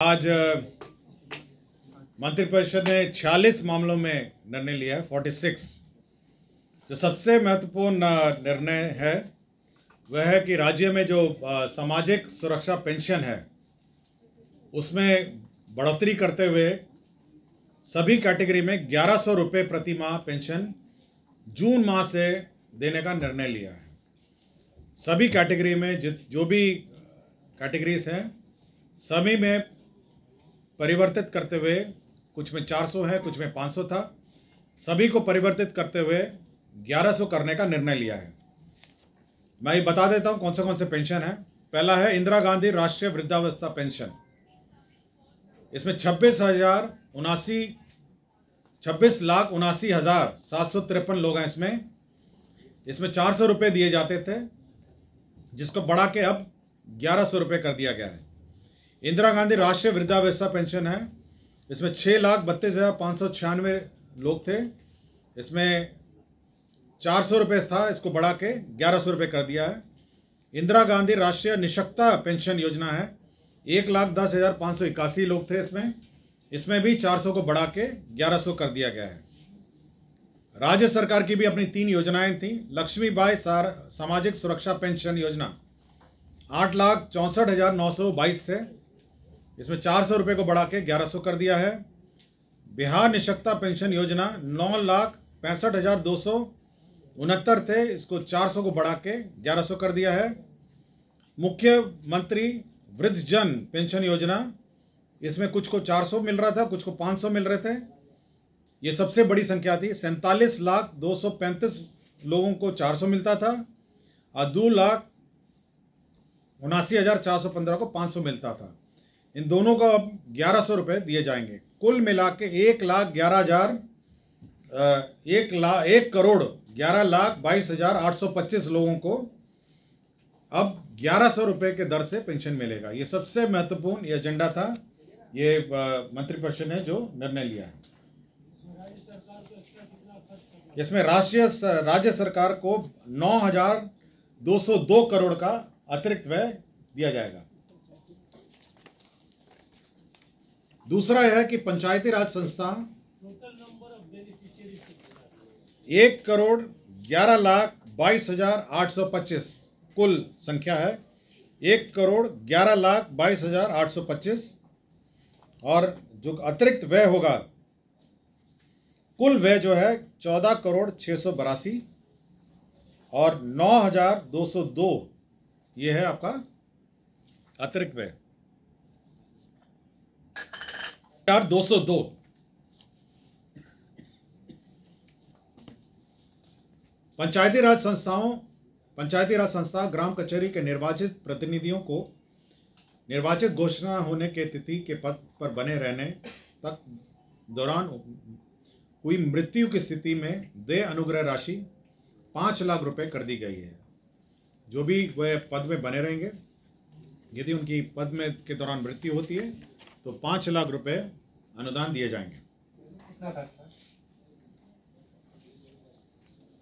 आज मंत्रिपरिषद ने 46 मामलों में निर्णय लिया है, 46। जो सबसे महत्वपूर्ण निर्णय है वह है कि राज्य में जो सामाजिक सुरक्षा पेंशन है उसमें बढ़ोतरी करते हुए सभी कैटेगरी में 1100 रुपये प्रति माह पेंशन जून माह से देने का निर्णय लिया है। सभी कैटेगरी में जो भी कैटेगरीज हैं सभी में परिवर्तित करते हुए, कुछ में 400 है, कुछ में 500 था, सभी को परिवर्तित करते हुए 1100 करने का निर्णय लिया है। मैं ये बता देता हूँ कौन से पेंशन है। पहला है इंदिरा गांधी राष्ट्रीय वृद्धावस्था पेंशन। इसमें 26,79,753 लोग हैं। इसमें 400 रुपये दिए जाते थे, जिसको बढ़ा के अब 1100 रुपये कर दिया गया है। इंदिरा गांधी राष्ट्रीय वृद्धावस्था पेंशन है, इसमें 6,32,596 लोग थे। इसमें 400 रुपये था, इसको बढ़ा के 1100 रुपये कर दिया है। इंदिरा गांधी राष्ट्रीय निःशक्तता पेंशन योजना है, 1,10,581 लोग थे। इसमें भी 400 को बढ़ा के 1100 कर दिया गया है। राज्य सरकार की भी अपनी 3 योजनाएं थी। लक्ष्मीबाई सामाजिक सुरक्षा पेंशन योजना 8,64,922 थे, इसमें 400 रुपये को बढ़ा के 1100 कर दिया है। बिहार निःशक्तता पेंशन योजना 9,65,269 थे, इसको 400 को बढ़ा के 1100 कर दिया है। मुख्यमंत्री वृद्धजन पेंशन योजना, इसमें कुछ को 400 मिल रहा था, कुछ को 500 मिल रहे थे। ये सबसे बड़ी संख्या थी। 47,235 लोगों को 400 मिलता था और 2,79,415 को 500 मिलता था। इन दोनों को अब 1100 रुपये दिए जाएंगे। कुल मिला के 1,11,22,825 लोगों को अब 1100 रुपये के दर से पेंशन मिलेगा। ये सबसे महत्वपूर्ण ये एजेंडा था। ये मंत्रिपरिषद ने जो निर्णय लिया है, इसमें राज्य सरकार को 9,202 करोड़ का अतिरिक्त व्यय दिया जाएगा। दूसरा यह है कि पंचायती राज संस्था 1,11,22,825 कुल संख्या है, 1,11,22,825। और जो अतिरिक्त व्यय होगा, कुल व्यय जो है 14,682 और 9,202 ये है आपका अतिरिक्त व्यय। 202 पंचायती राज संस्था ग्राम कचहरी के निर्वाचित प्रतिनिधियों को निर्वाचित घोषणा होने के तिथि के पद पर बने रहने तक दौरान हुई मृत्यु की स्थिति में देय अनुग्रह राशि 5 लाख रुपए कर दी गई है। जो भी वह पद में बने रहेंगे, यदि उनकी पद में के दौरान मृत्यु होती है तो 5 लाख रुपए अनुदान दिए जाएंगे।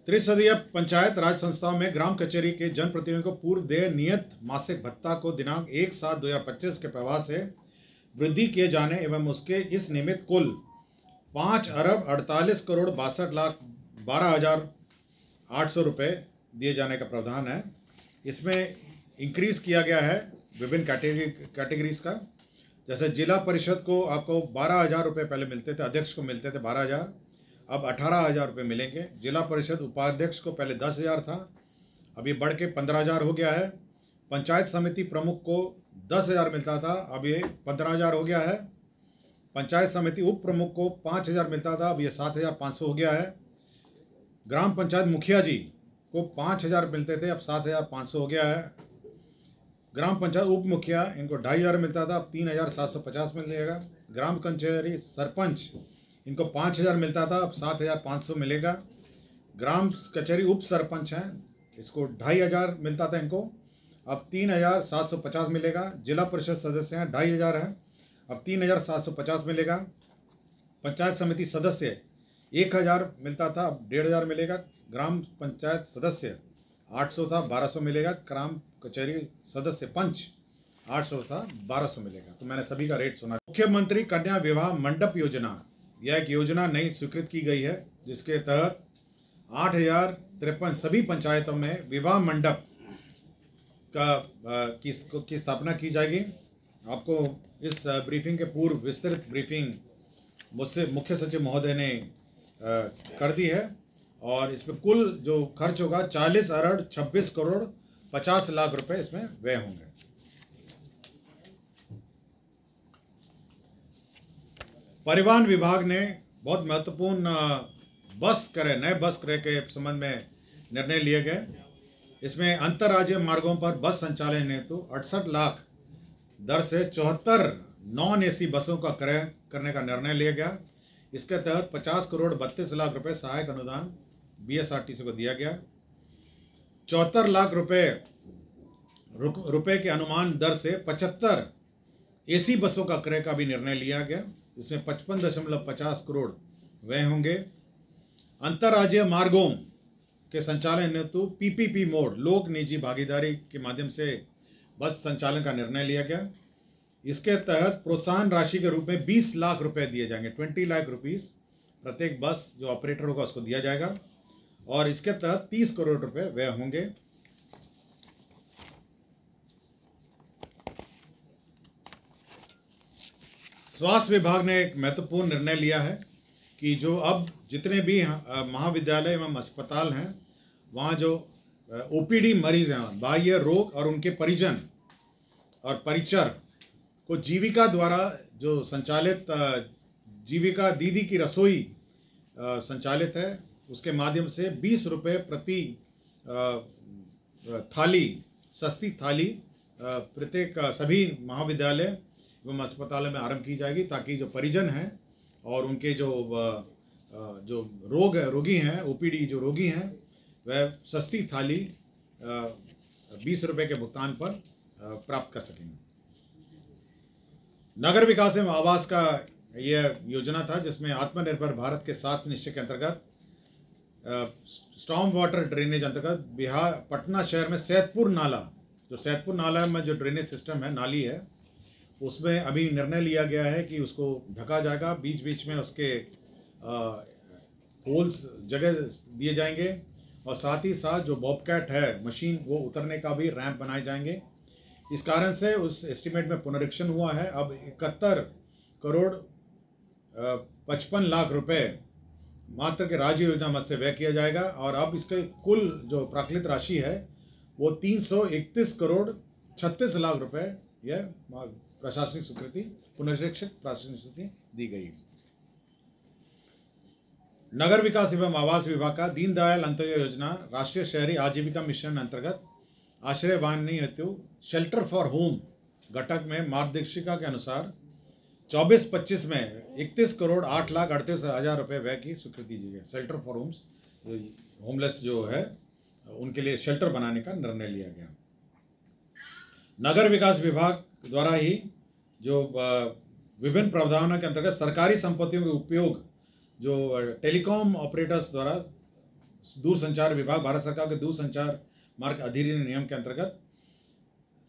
त्रिसदीय पंचायत राज संस्थाओं में ग्राम कचहरी के जनप्रतिनिधियों को पूर्व देय नियत मासिक भत्ता को दिनांक 1/7/2025 के प्रवाह से वृद्धि किए जाने एवं उसके इस निमित्त कुल 5,48,42,12,800 रुपये दिए जाने का प्रावधान है। इसमें इंक्रीज किया गया है विभिन्न कैटेगरीज का। जैसे जिला परिषद को आपको 12,000 रुपये पहले मिलते थे, अध्यक्ष को मिलते थे 12,000, अब 18,000 रुपये मिलेंगे। जिला परिषद उपाध्यक्ष को पहले 10,000 था, अब ये बढ़ के 15,000 हो गया है। पंचायत समिति प्रमुख को 10,000 मिलता था, अब ये 15,000 हो गया है। पंचायत समिति उप प्रमुख को 5,000 मिलता था, अब ये 7,500 हो गया है। ग्राम पंचायत मुखिया जी को 5,000 मिलते थे, अब 7,500 हो गया है। ग्राम पंचायत उप मुखिया, इनको 2,500 मिलता था, अब 3,750 मिलेगा। ग्राम कचहरी सरपंच, इनको 5,000 मिलता था, अब 7,500 मिलेगा। ग्राम कचहरी उप सरपंच हैं, इसको 2,500 मिलता था, इनको अब 3,750 मिलेगा। जिला परिषद सदस्य हैं 2,500 हैं, अब 3,750 मिलेगा। पंचायत समिति सदस्य 1,000 मिलता था, अब 1,500 मिलेगा। ग्राम पंचायत सदस्य 800 था, 1,200 मिलेगा। ग्राम कचहरी सदस्य पंच 800 था 1200 मिलेगा। तो मैंने सभी का रेट सुना। मुख्यमंत्री कन्या विवाह मंडप योजना, यह एक योजना नई स्वीकृत की गई है, जिसके तहत 8053 सभी पंचायतों में विवाह मंडप की स्थापना की जाएगी। आपको इस ब्रीफिंग के पूर्व विस्तृत ब्रीफिंग मुझसे मुख्य सचिव महोदय ने कर दी है, और इसमें कुल जो खर्च होगा 40 अरब 26 करोड़ 50 लाख रुपए इसमें व्यय होंगे। परिवहन विभाग ने बहुत महत्वपूर्ण नए बस क्रय के संबंध में निर्णय लिए गए। इसमें अंतर्राज्यीय मार्गों पर बस संचालन हेतु 68 लाख दर से 74 नॉन एसी बसों का क्रय करने का निर्णय लिया गया। इसके तहत 50 करोड़ 32 लाख रुपए सहायक अनुदान बीएसआरटीसी को दिया गया। 74 लाख रुपए के अनुमान दर से 75 एसी बसों का क्रय का भी निर्णय लिया गया। इसमें 55.50 करोड़ व्यय होंगे। अंतर्राज्यीय मार्गों के संचालन हेतु पीपीपी मोड लोक निजी भागीदारी के माध्यम से बस संचालन का निर्णय लिया गया। इसके तहत प्रोत्साहन राशि के रूप में 20 लाख रुपए दिए जाएंगे। 20 लाख रुपीस प्रत्येक बस जो ऑपरेटर होगा उसको दिया जाएगा, और इसके तहत 30 करोड़ रुपए व्यय होंगे। स्वास्थ्य विभाग ने एक महत्वपूर्ण निर्णय लिया है कि जो अब जितने भी महाविद्यालय एवं अस्पताल हैं, वहाँ जो ओपीडी मरीज हैं, बाह्य रोग और उनके परिजन और परिचर को जीविका द्वारा जो संचालित जीविका दीदी की रसोई संचालित है, उसके माध्यम से 20 रुपये प्रति थाली, सस्ती थाली प्रत्येक सभी महाविद्यालय एवं अस्पतालों में आरंभ की जाएगी, ताकि जो परिजन हैं और उनके जो रोगी हैं, ओपीडी जो रोगी हैं, वह सस्ती थाली 20 रुपये के भुगतान पर प्राप्त कर सकेंगे। नगर विकास एवं आवास का यह योजना था, जिसमें आत्मनिर्भर भारत के 7 निश्चय के अंतर्गत स्टॉर्म वाटर ड्रेनेज अंतर्गत बिहार पटना शहर में सैदपुर नाला में जो ड्रेनेज सिस्टम है, नाली है, उसमें अभी निर्णय लिया गया है कि उसको ढका जाएगा। बीच बीच में उसके होल्स जगह दिए जाएंगे, और साथ ही साथ जो बॉबकैट है मशीन, वो उतरने का भी रैंप बनाए जाएंगे। इस कारण से उस एस्टीमेट में पुनरीक्षण हुआ है। अब 71 करोड़ 55 लाख रुपए मात्र के राज्य योजना मद से व्यय किया जाएगा, और अब इसके कुल जो प्राकृतिक राशि है वो 331 करोड़ 36 लाख रुपए यह प्रशासनिक स्वीकृति, पुनरीक्षित प्रशासनिक स्वीकृति दी गई। नगर विकास एवं आवास विभाग का दीनदयाल अंत्योदय योजना राष्ट्रीय शहरी आजीविका मिशन अंतर्गत आश्रय वाहनी हेतु शेल्टर फॉर होम घटक में मार्गदर्शिका के अनुसार 24-25 में 31 करोड़ 8 लाख 38 हज़ार रुपये व्यय की स्वीकृति दी गई। शेल्टर फॉर होम्स, होमलेस जो है उनके लिए शेल्टर बनाने का निर्णय लिया गया। नगर विकास विभाग द्वारा ही जो विभिन्न प्रावधानों के अंतर्गत सरकारी संपत्तियों के उपयोग जो टेलीकॉम ऑपरेटर्स द्वारा दूरसंचार विभाग, भारत सरकार के दूरसंचार मार्ग अधिनियम नियम के अंतर्गत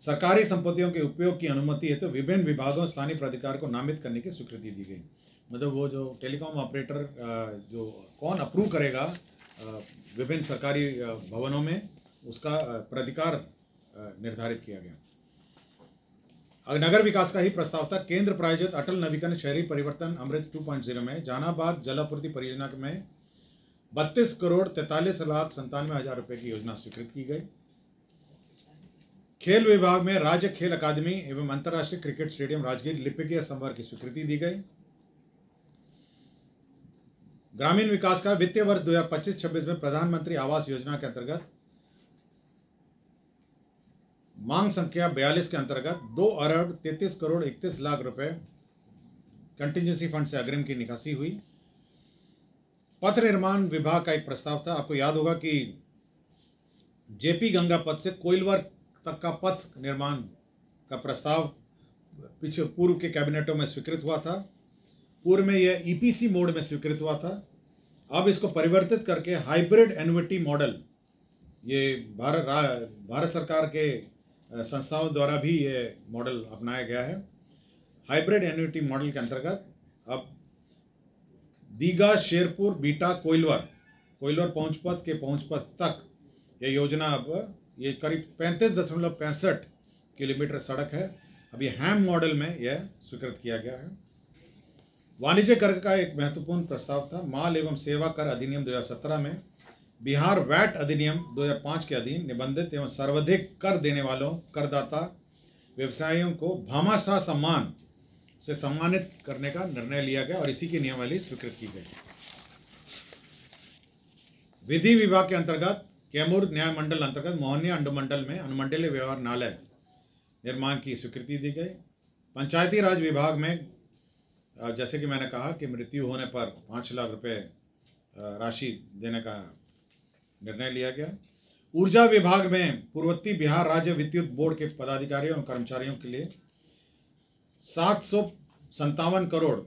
सरकारी संपत्तियों के उपयोग की अनुमति है तो विभिन्न विभागों स्थानीय प्राधिकार को नामित करने की स्वीकृति दी गई। मतलब वो जो टेलीकॉम ऑपरेटर जो कौन अप्रूव करेगा विभिन्न सरकारी भवनों में, उसका प्राधिकार निर्धारित किया गया। नगर विकास का ही प्रस्ताव था। केंद्र प्रायोजित अटल नवीकरण शहरी परिवर्तन अमृत 2.0 में जहानाबाद जलापूर्ति परियोजना में 32 करोड़ 43 लाख 97 हज़ार रुपये की योजना स्वीकृत की गई। खेल विभाग में राज्य खेल अकादमी एवं अंतर्राष्ट्रीय क्रिकेट स्टेडियम राजगीर लिपिकीय संवर्ग की स्वीकृति दी गई। ग्रामीण विकास का वित्तीय वर्ष 2025-26 में प्रधानमंत्री आवास योजना के अंतर्गत मांग संख्या 42 के अंतर्गत 2 अरब 33 करोड़ 31 लाख रुपए कंटिजेंसी फंड से अग्रिम की निकासी हुई। पथ निर्माण विभाग का एक प्रस्ताव था। आपको याद होगा कि जेपी गंगा पथ से कोइलवर तक का पथ निर्माण का प्रस्ताव पीछे पूर्व के कैबिनेटों में स्वीकृत हुआ था। पूर्व में यह ईपीसी मोड में स्वीकृत हुआ था। अब इसको परिवर्तित करके हाइब्रिड एन्युटी मॉडल, ये भारत सरकार के संस्थाओं द्वारा भी ये मॉडल अपनाया गया है। हाइब्रिड एन्युटी मॉडल के अंतर्गत अब दीघा, शेरपुर, बीटा, कोइलवर पहुंचपथ के पहुंचपथ तक ये योजना अब ये करीब 35.65 किलोमीटर सड़क है। अब ये हैम मॉडल में यह स्वीकृत किया गया है। वाणिज्य कर का एक महत्वपूर्ण प्रस्ताव था। माल एवं सेवा कर अधिनियम 2017 में बिहार वैट अधिनियम 2005 के अधीन निबंधित एवं सर्वाधिक कर देने वालों करदाता व्यवसायियों को भामाशाह सम्मान से सम्मानित करने का निर्णय लिया गया और इसी की नियमावली स्वीकृत की गई। विधि विभाग के अंतर्गत कैमूर न्याय मंडल अंतर्गत मोहनिया अनुमंडल में अनुमंडलीय व्यवहारणालय निर्माण की स्वीकृति दी गई। पंचायती राज विभाग में जैसे कि मैंने कहा कि मृत्यु होने पर 5 लाख रुपए राशि देने का निर्णय लिया गया। ऊर्जा विभाग में पूर्ववर्ती बिहार राज्य विद्युत बोर्ड के पदाधिकारियों और कर्मचारियों के लिए 757 crore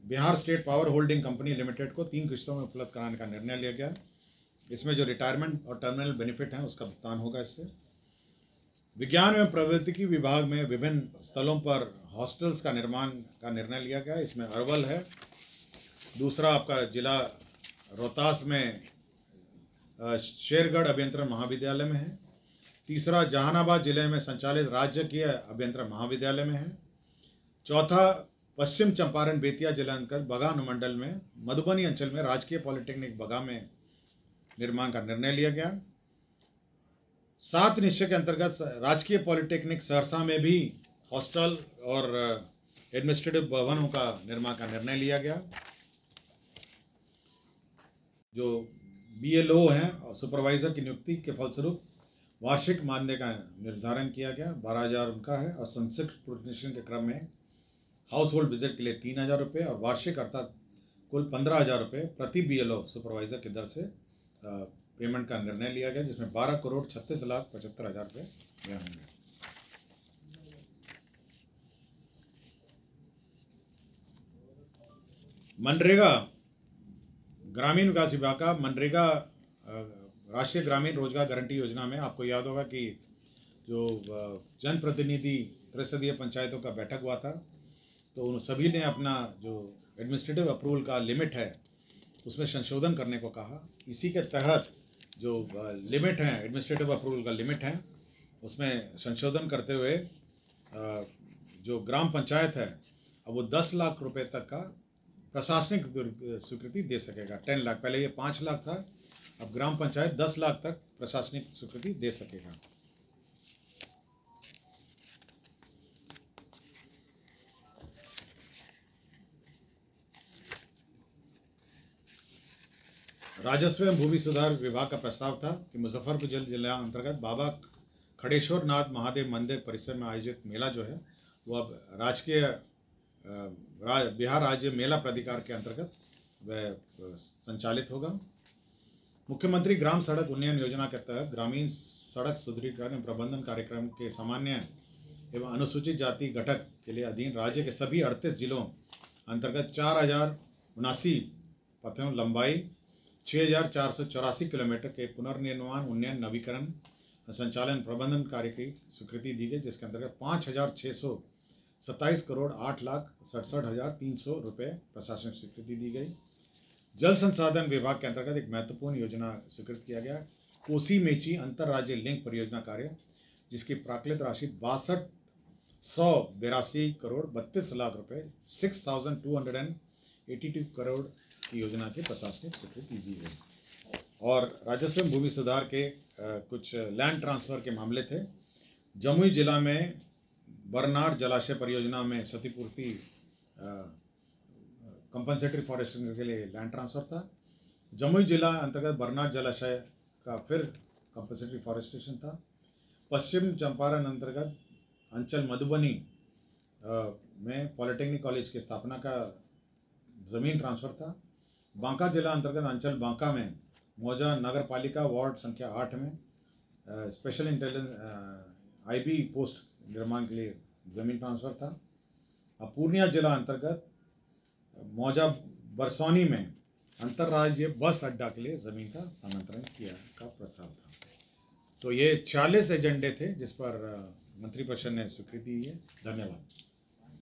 Bihar state power holding company limited को 3 किस्तों में उपलब्ध कराने का निर्णय लिया गया। इसमें जो रिटायरमेंट और टर्मिनल बेनिफिट हैं उसका भुगतान होगा इससे। विज्ञान एवं प्रौद्योगिकी विभाग में विभिन्न स्थलों पर हॉस्टल्स का निर्माण का निर्णय लिया गया। इसमें अरवल है, दूसरा आपका जिला रोहतास में शेरगढ़ अभियंत्रण महाविद्यालय में है, तीसरा जहानाबाद जिले में संचालित राजकीय अभियंत्रण महाविद्यालय में है, चौथा पश्चिम चंपारण बेतिया जिला अंतर्गत बगा अनुमंडल में मधुबनी अंचल में राजकीय पॉलिटेक्निक बगा में निर्माण का निर्णय लिया गया। 7 निश्चय के अंतर्गत राजकीय पॉलिटेक्निक सहरसा में भी हॉस्टल और एडमिनिस्ट्रेटिव भवनों का निर्माण का निर्णय लिया गया। जो BLO हैं और सुपरवाइजर की नियुक्ति के फलस्वरूप वार्षिक मानदेय का निर्धारण किया गया, 12,000 उनका है और संक्षिप्त प्रोटेक्शन के क्रम में हाउस होल्ड विजिट के लिए 3,000 रुपये और वार्षिक अर्थात कुल 15,000 रुपये प्रति BLO सुपरवाइजर की दर से पेमेंट का निर्णय लिया गया, जिसमें 12,36,75,000 रुपये व्यय होंगे। मनरेगा ग्रामीण विकास विभाग का मनरेगा राष्ट्रीय ग्रामीण रोजगार गारंटी योजना में आपको याद होगा कि जो जनप्रतिनिधि त्रिस्तरीय पंचायतों का बैठक हुआ था, तो उन सभी ने अपना जो एडमिनिस्ट्रेटिव अप्रूवल का लिमिट है उसमें संशोधन करने को कहा। इसी के तहत जो लिमिट है एडमिनिस्ट्रेटिव अप्रूवल का लिमिट है उसमें संशोधन करते हुए जो ग्राम पंचायत है अब वो 10 लाख रुपए तक का प्रशासनिक स्वीकृति दे सकेगा। 10 लाख, पहले ये 5 लाख था, अब ग्राम पंचायत 10 लाख तक प्रशासनिक स्वीकृति दे सकेगा। राजस्व एवं भूमि सुधार विभाग का प्रस्ताव था कि मुजफ्फरपुर जिला अंतर्गत बाबा खड़ेश्वर नाथ महादेव मंदिर परिसर में आयोजित मेला जो है वो अब राजकीय बिहार राज्य मेला प्राधिकार के अंतर्गत वह संचालित होगा। मुख्यमंत्री ग्राम सड़क उन्नयन योजना के तहत ग्रामीण सड़क सुदृढ़ीकरण एवं प्रबंधन कार्यक्रम के सामान्य एवं अनुसूचित जाति घटक के लिए अधीन राज्य के सभी 38 जिलों अंतर्गत 4,079 पथों लंबाई 6,484 किलोमीटर के पुनर्निर्माण उन्नयन नवीकरण संचालन प्रबंधन कार्य की स्वीकृति दी गई, जिसके अंतर्गत 5,627 करोड़ 8,67,300 रुपये प्रशासनिक स्वीकृति दी गई। जल संसाधन विभाग के अंतर्गत एक महत्वपूर्ण योजना स्वीकृत किया गया, कोसी मेची अंतर्राज्य लिंक परियोजना कार्य, जिसकी प्राकृत राशि 62,182 करोड़ 32 लाख रुपये 6,282 करोड़ की योजना की प्रशासनिक स्वीकृति दी गई। और राजस्व भूमि सुधार के कुछ लैंड ट्रांसफ़र के मामले थे। जमुई जिला में बरनार जलाशय परियोजना में क्षतिपूर्ति कंपनसेटरी फॉरेस्टिंग के लिए लैंड ट्रांसफ़र था। जमुई जिला अंतर्गत बरनार जलाशय का फिर कंपनसेटरी फॉरेस्टेशन था। पश्चिम चंपारण अंतर्गत अंचल मधुबनी में पॉलिटेक्निक कॉलेज की स्थापना का ज़मीन ट्रांसफ़र था। बांका जिला अंतर्गत अंचल बांका में मौजा नगर पालिका वार्ड संख्या 8 में स्पेशल इंटेलिजेंस IB पोस्ट निर्माण के लिए ज़मीन ट्रांसफ़र था। अब पूर्णिया जिला अंतर्गत मौजा बरसौनी में अंतर्राज्यीय बस अड्डा के लिए ज़मीन का स्थानांतरण किया का प्रस्ताव था। तो ये 40 एजेंडे थे जिस पर मंत्रिपरिषद ने स्वीकृति दी है। धन्यवाद।